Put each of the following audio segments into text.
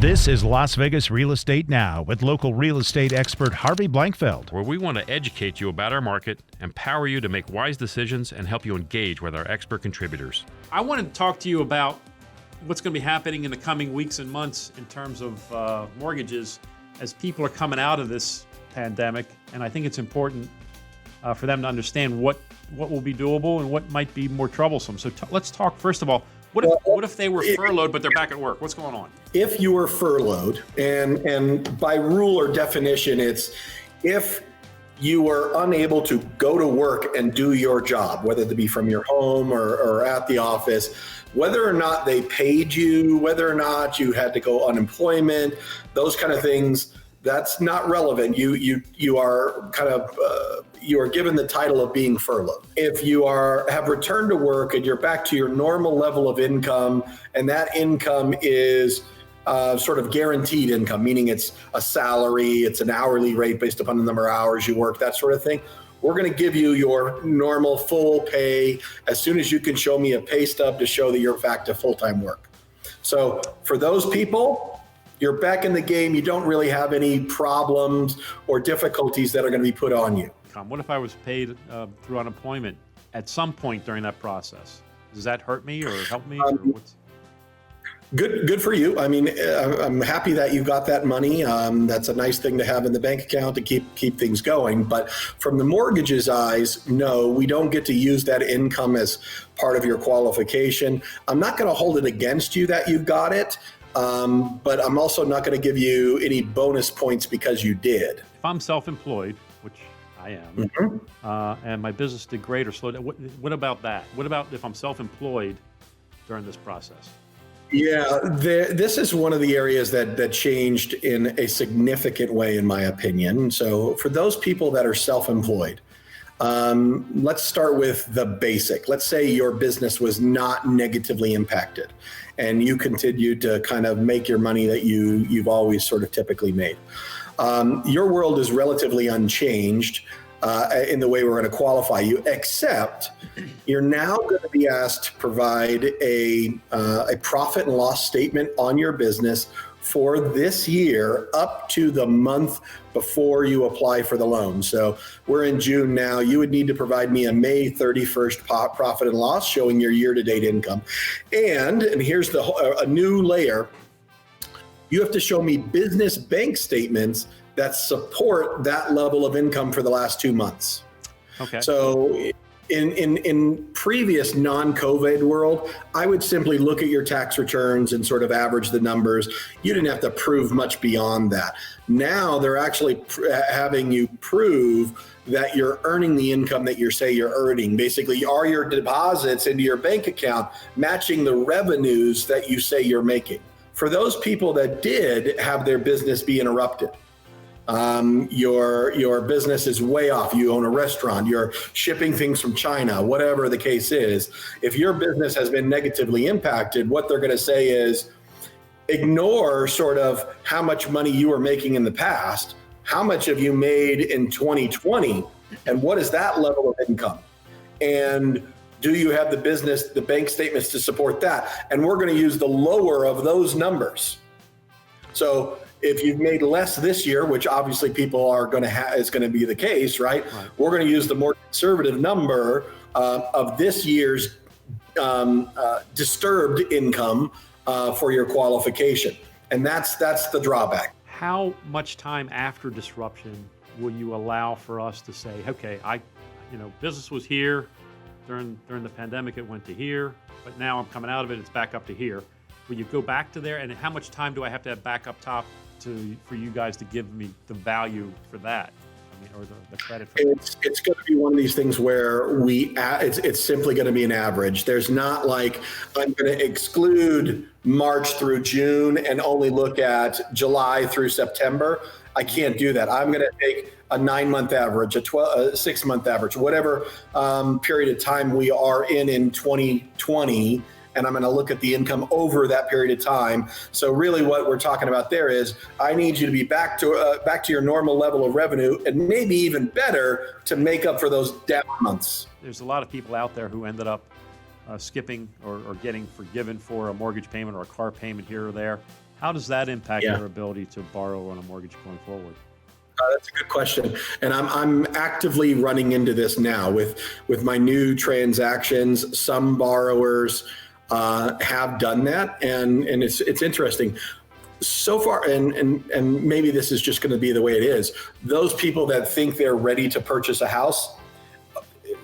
This is Las Vegas Real Estate Now with local real estate expert Harvey Blankfeld. Where we want to educate you about our market, empower you to make wise decisions, and help you engage with our expert contributors. I want to talk to you about what's going to be happening in the coming weeks and months in terms of mortgages as people are coming out of this pandemic. And I think it's important for them to understand what will be doable and what might be more troublesome. So let's talk, first of all, what if they were furloughed but they're back at work? What's going on? If you were furloughed, and by rule or definition, it's if you were unable to go to work and do your job, whether it be from your home or at the office, whether or not they paid you, whether or not you had to go unemployment, those kind of things, that's not relevant. You are kind of you are given the title of being furloughed. If you have returned to work and you're back to your normal level of income, and that income is sort of guaranteed income, meaning it's a salary, it's an hourly rate based upon the number of hours you work, that sort of thing. We're going to give you your normal full pay as soon as you can show me a pay stub to show that you're back to full-time work. So for those people, you're back in the game. You don't really have any problems or difficulties that are going to be put on you. What if I was paid through unemployment at some point during that process? Does that hurt me or help me? Or what's... Good for you. I mean, I'm happy that you got that money. That's a nice thing to have in the bank account to keep things going. But from the mortgage's eyes, no, we don't get to use that income as part of your qualification. I'm not going to hold it against you that you've got it, but I'm also not going to give you any bonus points because you did. If I'm self-employed, which I am, and my business did great or slowed down, what about that? What about if I'm self-employed during this process? Yeah, this is one of the areas that changed in a significant way, in my opinion. So for those people that are self-employed, let's start with the basic. Let's say your business was not negatively impacted and you continued to kind of make your money that you've always sort of typically made. Your world is relatively unchanged in the way we're going to qualify you, except you're now going to be asked to provide a profit and loss statement on your business for this year up to the month before you apply for the loan. So we're in June now. You would need to provide me a May 31st profit and loss showing your year-to-date income. And here's a new layer. You have to show me business bank statements that support that level of income for the last 2 months. Okay. So in previous non-COVID world, I would simply look at your tax returns and sort of average the numbers. You didn't have to prove much beyond that. Now they're actually having you prove that you're earning the income that you say you're earning. Basically, are your deposits into your bank account matching the revenues that you say you're making? For those people that did have their business be interrupted, your business is way off. You own a restaurant, you're shipping things from China, whatever the case is. If your business has been negatively impacted, what they're going to say is ignore sort of how much money you were making in the past. How much have you made in 2020? And what is that level of income? And do you have the bank statements to support that? And we're going to use the lower of those numbers. So if you've made less this year, which obviously people are going to is going to be the case, right? We're going to use the more conservative number of this year's disturbed income for your qualification, and that's the drawback. How much time after disruption will you allow for us to say, okay, business was here during the pandemic, it went to here, but now I'm coming out of it, it's back up to here. Will you go back to there, and how much time do I have to have back up top for you guys to give me the value for that? Or the credit for that? It's going to be one of these things where it's simply going to be an average. There's not like I'm going to exclude March through June and only look at July through September. I can't do that. I'm going to take a 9-month average, a 6-month average, whatever period of time we are in 2020. And I'm going to look at the income over that period of time. So really what we're talking about there is I need you to be back to your normal level of revenue, and maybe even better to make up for those down months. There's a lot of people out there who ended up skipping or getting forgiven for a mortgage payment or a car payment here or there. How does that impact Yeah. your ability to borrow on a mortgage going forward? That's a good question, and I'm actively running into this now with my new transactions. Some borrowers have done that, and it's interesting. So far, and maybe this is just going to be the way it is. Those people that think they're ready to purchase a house,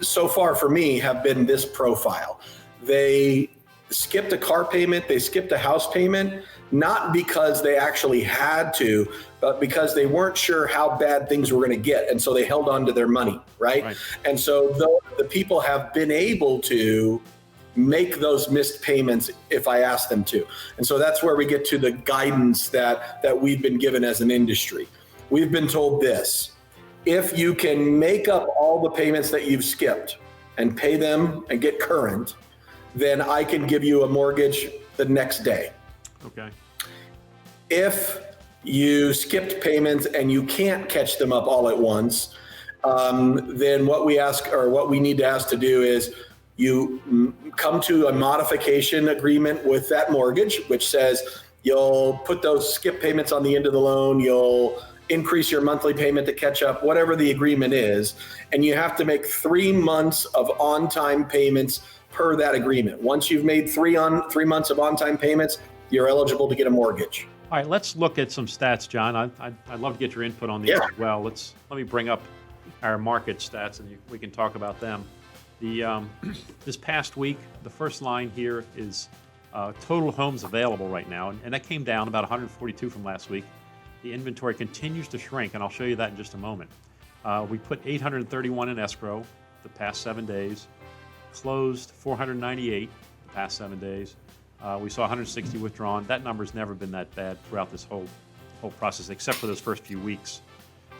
so far for me, have been this profile. They skipped a car payment, they skipped a house payment, not because they actually had to, but because they weren't sure how bad things were going to get. And so they held on to their money, right? And so the people have been able to make those missed payments if I ask them to. And so that's where we get to the guidance that we've been given as an industry. We've been told this: if you can make up all the payments that you've skipped and pay them and get current, then I can give you a mortgage the next day. Okay. If you skipped payments and you can't catch them up all at once, then what we need to ask to do is you come to a modification agreement with that mortgage, which says you'll put those skip payments on the end of the loan, you'll increase your monthly payment to catch up, whatever the agreement is, and you have to make 3 months of on-time payments per that agreement. Once you've made 3 months of on-time payments, you're eligible to get a mortgage. All right, let's look at some stats, John. I'd love to get your input on these as well. Let me bring up our market stats, and we can talk about them. This past week, the first line here is total homes available right now, and that came down about 142 from last week. The inventory continues to shrink, and I'll show you that in just a moment. We put 831 in escrow the past 7 days, closed 498 the past 7 days. We saw 160 withdrawn. That number's never been that bad throughout this whole process, except for those first few weeks.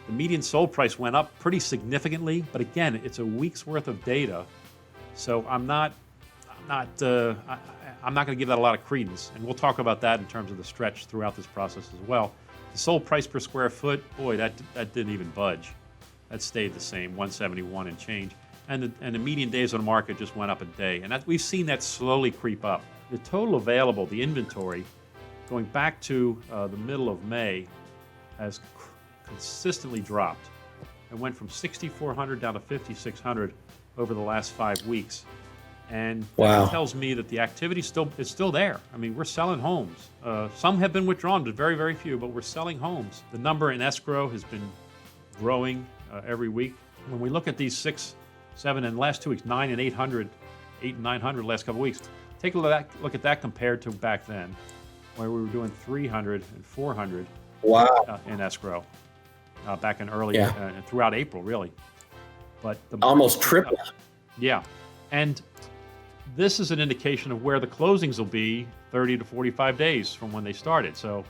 The median sold price went up pretty significantly, but again, it's a week's worth of data, so I'm not going to give that a lot of credence, and we'll talk about that in terms of the stretch throughout this process as well. The sold price per square foot, boy, that didn't even budge. That stayed the same, 171 and change, and the median days on the market just went up a day, and we've seen that slowly creep up. The total available, the inventory, going back to the middle of May, has consistently dropped. It went from 6,400 down to 5,600 over the last 5 weeks. And that tells me that the activity is still there. I mean, we're selling homes. Some have been withdrawn, but very, very few, but we're selling homes. The number in escrow has been growing every week. When we look at these 6, 7, and last 2 weeks, 9 and 800, 8 and 900 last couple of weeks, take a look at that compared to back then, where we were doing 300 and 400 in escrow back in early, throughout April, really. But almost triple. Yeah. And this is an indication of where the closings will be 30 to 45 days from when they started. So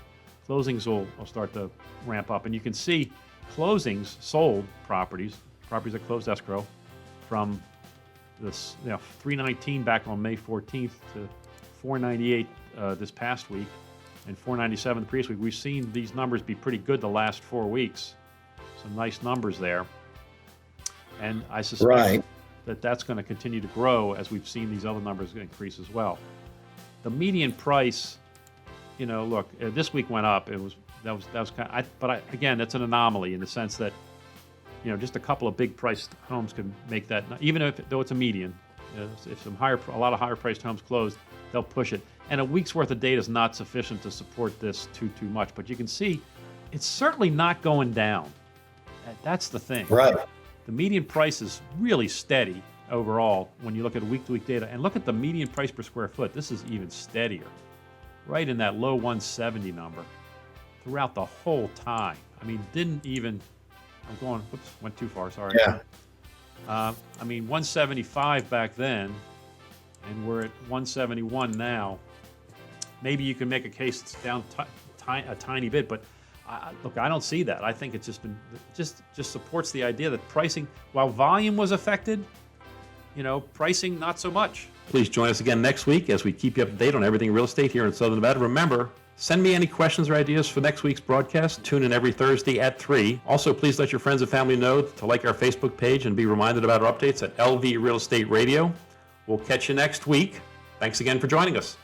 closings will start to ramp up. And you can see closings, sold properties that closed escrow, from this 319 back on May 14th to 498 this past week, and 497 the previous week. We've seen these numbers be pretty good the last 4 weeks. Some nice numbers there. And I suspect that's going to continue to grow as we've seen these other numbers increase as well. The median price, look, this week went up. That was kind of, again, that's an anomaly in the sense that, just a couple of big priced homes can make that, even though it's a median. If a lot of higher priced homes close, they'll push it. And a week's worth of data is not sufficient to support this too much. But you can see it's certainly not going down. That's the thing. Right. The median price is really steady overall when you look at week-to-week data. And look at the median price per square foot. This is even steadier, right in that low 170 number throughout the whole time. I mean, went too far, sorry. Yeah. 175 back then, and we're at 171 now. Maybe you can make a case it's down a tiny bit, but look, I don't see that. I think it's just supports the idea that pricing, while volume was affected, pricing not so much. Please join us again next week as we keep you up to date on everything real estate here in Southern Nevada. Remember, send me any questions or ideas for next week's broadcast. Tune in every Thursday at 3. Also, please let your friends and family know to like our Facebook page and be reminded about our updates at LV Real Estate Radio. We'll catch you next week. Thanks again for joining us.